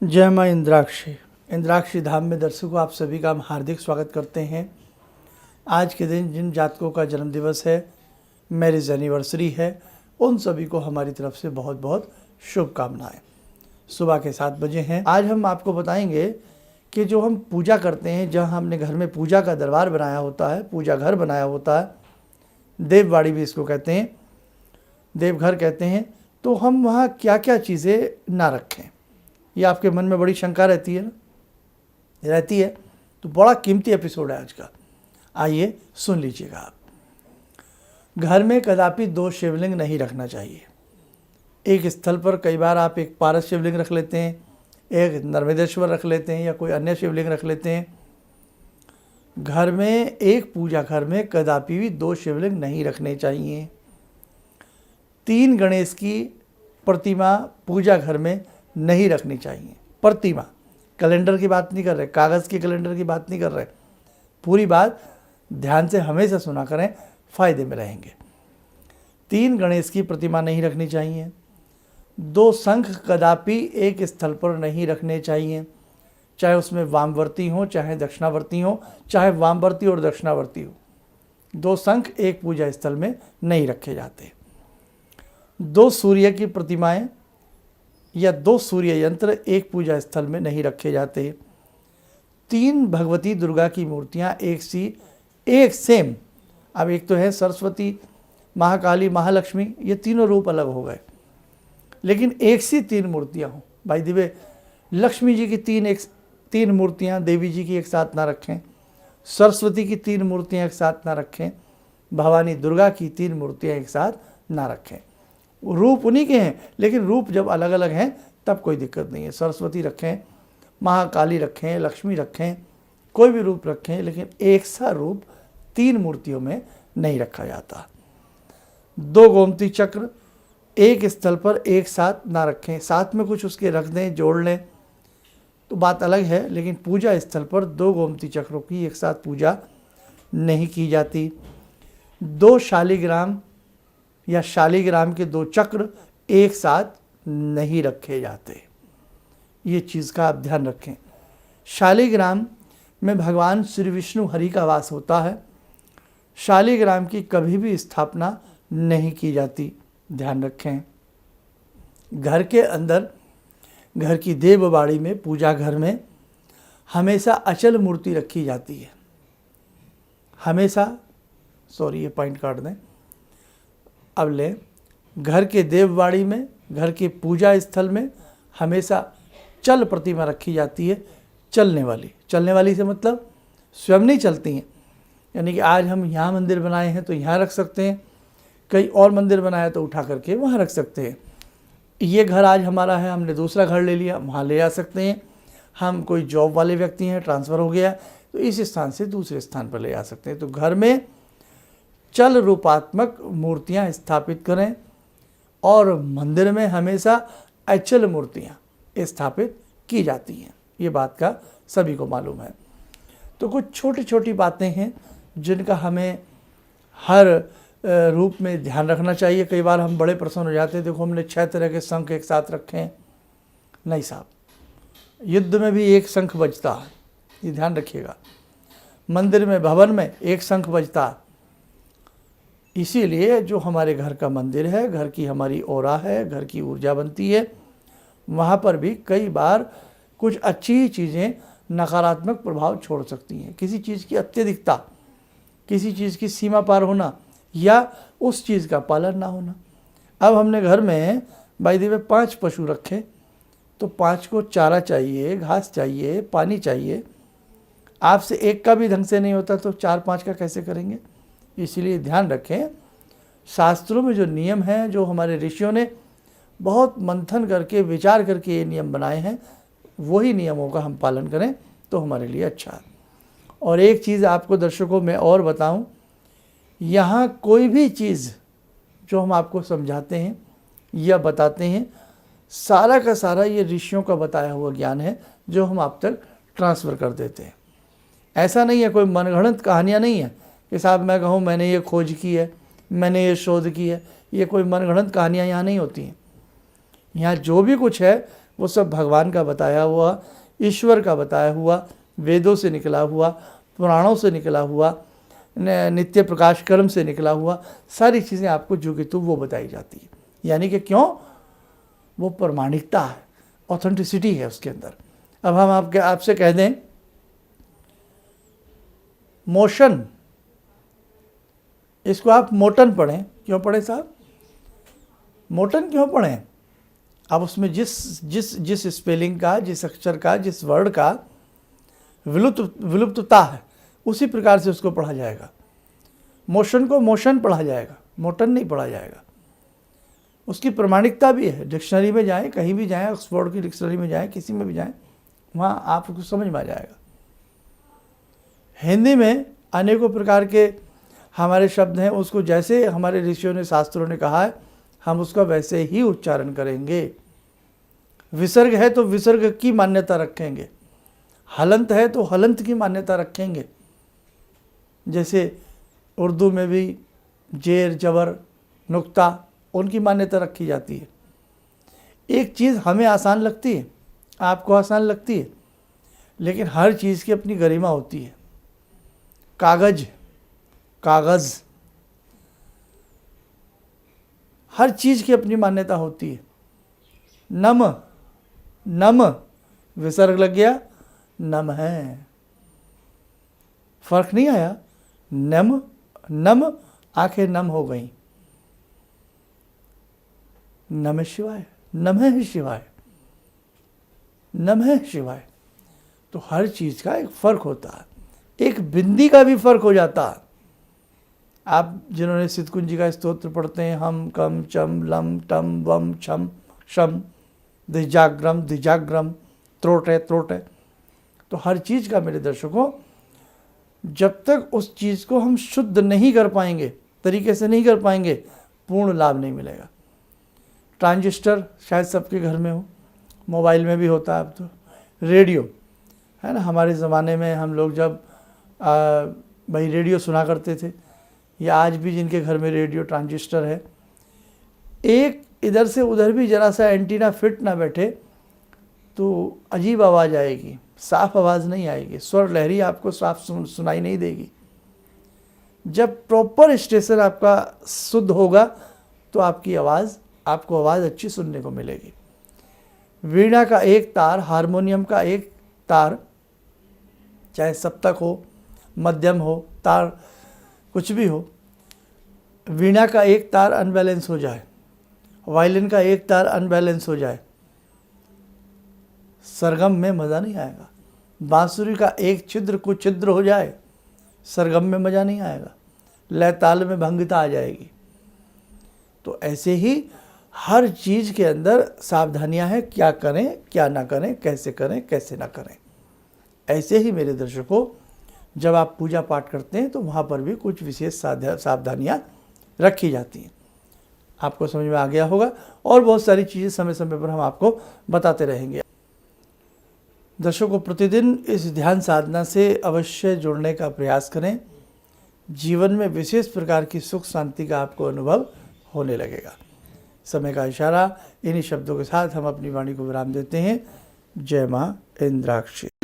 जय माँ इंद्राक्षी। इंद्राक्षी धाम में दर्शकों आप सभी का हम हार्दिक स्वागत करते हैं। आज के दिन जिन जातकों का जन्म दिवस है, मैरिज एनिवर्सरी है, उन सभी को हमारी तरफ से बहुत बहुत शुभकामनाएं। सुबह के 7 बजे हैं। आज हम आपको बताएंगे कि जो हम पूजा करते हैं, जहाँ हमने घर में पूजा का दरबार बनाया होता है, पूजा घर बनाया होता है, देववाड़ी भी इसको कहते हैं, देवघर कहते हैं, तो हम वहाँ क्या क्या चीज़ें ना रखें, ये आपके मन में बड़ी शंका रहती है ना, रहती है। तो बड़ा कीमती एपिसोड है आज का, आइए सुन लीजिएगा आप। घर में कदापि 2 शिवलिंग नहीं रखना चाहिए। एक स्थल पर कई बार आप एक पारस शिवलिंग रख लेते हैं, एक नर्मदेश्वर रख लेते हैं, या कोई अन्य शिवलिंग रख लेते हैं। घर में एक पूजा घर में कदापि भी 2 शिवलिंग नहीं रखने चाहिए। 3 गणेश की प्रतिमा पूजा घर में नहीं रखनी चाहिए। प्रतिमा, कैलेंडर की बात नहीं कर रहे, कागज़ के कैलेंडर की बात नहीं कर रहे। पूरी बात ध्यान से हमेशा सुना करें, फ़ायदे में रहेंगे। 3 गणेश की प्रतिमा नहीं रखनी चाहिए। 2 शंख कदापि एक स्थल पर नहीं रखने चाहिए, चाहे उसमें वामवर्ती हो चाहे दक्षिणावर्ती हो, चाहे वामवर्ती और दक्षिणावर्ती हो। 2 शंख एक पूजा स्थल में नहीं रखे जाते। 2 सूर्य की प्रतिमाएं या 2 सूर्य यंत्र एक पूजा स्थल में नहीं रखे जाते। 3 भगवती दुर्गा की मूर्तियां एक सेम, अब एक तो है सरस्वती, महाकाली, महालक्ष्मी, ये तीनों रूप अलग हो गए, लेकिन एक सी 3 मूर्तियां हों। भाई दिवे लक्ष्मी जी की 3 मूर्तियां देवी जी की एक साथ ना रखें, सरस्वती की 3 मूर्तियां एक साथ ना रखें, भवानी दुर्गा की 3 मूर्तियां एक साथ ना रखें। रूप उन्हीं के हैं, लेकिन रूप जब अलग अलग हैं तब कोई दिक्कत नहीं है। सरस्वती रखें, महाकाली रखें, लक्ष्मी रखें, कोई भी रूप रखें, लेकिन एक सा रूप 3 मूर्तियों में नहीं रखा जाता। 2 गोमती चक्र एक स्थल पर एक साथ ना रखें। साथ में कुछ उसके रख दें, जोड़ लें तो बात अलग है, लेकिन पूजा स्थल पर 2 गोमती चक्रों की एक साथ पूजा नहीं की जाती। 2 शालिग्राम या शालिग्राम के 2 चक्र एक साथ नहीं रखे जाते। ये चीज़ का आप ध्यान रखें। शालिग्राम में भगवान श्री विष्णु हरि का वास होता है। शालिग्राम की कभी भी स्थापना नहीं की जाती, ध्यान रखें। घर के अंदर, घर की देववाड़ी में, पूजा घर में हमेशा अचल मूर्ति रखी जाती है। हमेशा, सॉरी ये पॉइंट काट दें, अब ले, घर के देववाड़ी में, घर के पूजा स्थल में हमेशा चल प्रतिमा रखी जाती है। चलने वाली से मतलब स्वयं नहीं चलती हैं, यानी कि आज हम यहाँ मंदिर बनाए हैं तो यहाँ रख सकते हैं, कहीं और मंदिर बनाया तो उठा करके वहाँ रख सकते हैं। ये घर आज हमारा है, हमने दूसरा घर ले लिया, वहाँ ले जा सकते हैं। हम कोई जॉब वाले व्यक्ति हैं, ट्रांसफ़र हो गया तो इस स्थान से दूसरे स्थान पर ले जा सकते हैं। तो घर में चल रूपात्मक मूर्तियां स्थापित करें, और मंदिर में हमेशा अचल मूर्तियां स्थापित की जाती हैं। ये बात का सभी को मालूम है। तो कुछ छोटी छोटी बातें हैं जिनका हमें हर रूप में ध्यान रखना चाहिए। कई बार हम बड़े प्रसन्न हो जाते हैं, देखो हमने 6 तरह के शंख एक साथ रखे हैं। नहीं साहब, युद्ध में भी एक शंख बजता है, ये ध्यान रखिएगा। मंदिर में, भवन में एक शंख बजता है। इसीलिए जो हमारे घर का मंदिर है, घर की हमारी ओरा है, घर की ऊर्जा बनती है, वहाँ पर भी कई बार कुछ अच्छी चीज़ें नकारात्मक प्रभाव छोड़ सकती हैं। किसी चीज़ की अत्यधिकता, किसी चीज़ की सीमा पार होना, या उस चीज़ का पालन ना होना। अब हमने घर में बाय द वे 5 पशु रखे, तो 5 को चारा चाहिए, घास चाहिए, पानी चाहिए। आपसे एक का भी ढंग से नहीं होता तो 4-5 का कैसे करेंगे? इसलिए ध्यान रखें, शास्त्रों में जो नियम हैं, जो हमारे ऋषियों ने बहुत मंथन करके, विचार करके ये नियम बनाए हैं, वही नियमों का हम पालन करें तो हमारे लिए अच्छा है। और एक चीज़ आपको दर्शकों में और बताऊं, यहाँ कोई भी चीज़ जो हम आपको समझाते हैं या बताते हैं, सारा का सारा ये ऋषियों का बताया हुआ ज्ञान है जो हम आप तक ट्रांसफ़र कर देते हैं। ऐसा नहीं है, कोई मनगढ़ंत कहानियाँ नहीं है कि साहब मैं कहूँ मैंने ये खोज की है, मैंने ये शोध की है। ये कोई मनगढ़ंत कहानियाँ यहाँ नहीं होती हैं। यहाँ जो भी कुछ है वो सब भगवान का बताया हुआ, ईश्वर का बताया हुआ, वेदों से निकला हुआ, पुराणों से निकला हुआ, नित्य प्रकाश कर्म से निकला हुआ, सारी चीज़ें आपको जो कि तो वो बताई जाती है। यानी कि क्यों? वो प्रमाणिकता है, ऑथेंटिसिटी है उसके अंदर। अब हम आपसे कह दें मोशन, इसको आप मोटन पढ़ें, क्यों पढ़ें साहब? मोटन क्यों पढ़ें? अब उसमें जिस स्पेलिंग का, जिस अक्षर का, जिस वर्ड का विलुप्तता है, उसी प्रकार से उसको पढ़ा जाएगा। मोशन को मोशन पढ़ा जाएगा, मोटन नहीं पढ़ा जाएगा। उसकी प्रमाणिकता भी है। डिक्शनरी में जाएं, कहीं भी जाएं, ऑक्सफोर्ड की डिक्शनरी में जाएं, किसी में भी जाएं, वहाँ आपको समझ में आ जाएगा। हिंदी में अनेकों प्रकार के हमारे शब्द हैं, उसको जैसे हमारे ऋषियों ने, शास्त्रों ने कहा है, हम उसका वैसे ही उच्चारण करेंगे। विसर्ग है तो विसर्ग की मान्यता रखेंगे, हलंत है तो हलंत की मान्यता रखेंगे। जैसे उर्दू में भी जेर, जबर, नुक्ता, उनकी मान्यता रखी जाती है। एक चीज़ हमें आसान लगती है, आपको आसान लगती है, लेकिन हर चीज़ की अपनी गरिमा होती है। कागज, कागज़, हर चीज़ की अपनी मान्यता होती है। नम, नम, विसर्ग लग गया, नम है, फर्क नहीं आया। नम, नम, आंखें नम हो गई। नमः शिवाय, नमः शिवाय, नमः शिवाय। तो हर चीज़ का एक फ़र्क होता है, एक बिंदी का भी फ़र्क हो जाता है। आप जिन्होंने सिद्धकुंज जी का स्तोत्र पढ़ते हैं, हम कम चम लम टम वम छम शम द्विजाग्रम द्विजाग्रम त्रोटे त्रोटे, तो हर चीज़ का मेरे दर्शकों, जब तक उस चीज़ को हम शुद्ध नहीं कर पाएंगे, तरीके से नहीं कर पाएंगे, पूर्ण लाभ नहीं मिलेगा। ट्रांजिस्टर शायद सबके घर में हो, मोबाइल में भी होता है अब तो, रेडियो है ना। हमारे ज़माने में हम लोग जब भाई रेडियो सुना करते थे, या आज भी जिनके घर में रेडियो ट्रांजिस्टर है, एक इधर से उधर भी जरा सा एंटीना फिट ना बैठे तो अजीब आवाज़ आएगी, साफ आवाज़ नहीं आएगी, स्वर लहरी आपको साफ सुनाई नहीं देगी। जब प्रॉपर स्टेशन आपका शुद्ध होगा तो आपको आवाज़ अच्छी सुनने को मिलेगी। वीणा का एक तार, हारमोनियम का एक तार, चाहे सप्तक हो, मध्यम हो, तार कुछ भी हो, वीणा का एक तार अनबैलेंस हो जाए, वायलिन का एक तार अनबैलेंस हो जाए, सरगम में मज़ा नहीं आएगा। बांसुरी का एक छिद्र कुछ छिद्र हो जाए, सरगम में मज़ा नहीं आएगा, लय ताल में भंगता आ जाएगी। तो ऐसे ही हर चीज़ के अंदर सावधानियां हैं, क्या करें क्या ना करें, कैसे करें कैसे ना करें। ऐसे ही मेरे दर्शकों, जब आप पूजा पाठ करते हैं तो वहाँ पर भी कुछ विशेष सावधानियां रखी जाती हैं। आपको समझ में आ गया होगा, और बहुत सारी चीज़ें समय समय पर हम आपको बताते रहेंगे। दर्शकों, प्रतिदिन इस ध्यान साधना से अवश्य जुड़ने का प्रयास करें। जीवन में विशेष प्रकार की सुख शांति का आपको अनुभव होने लगेगा। समय का इशारा, इन्हीं शब्दों के साथ हम अपनी वाणी को विराम देते हैं। जय मां इंद्राक्षी।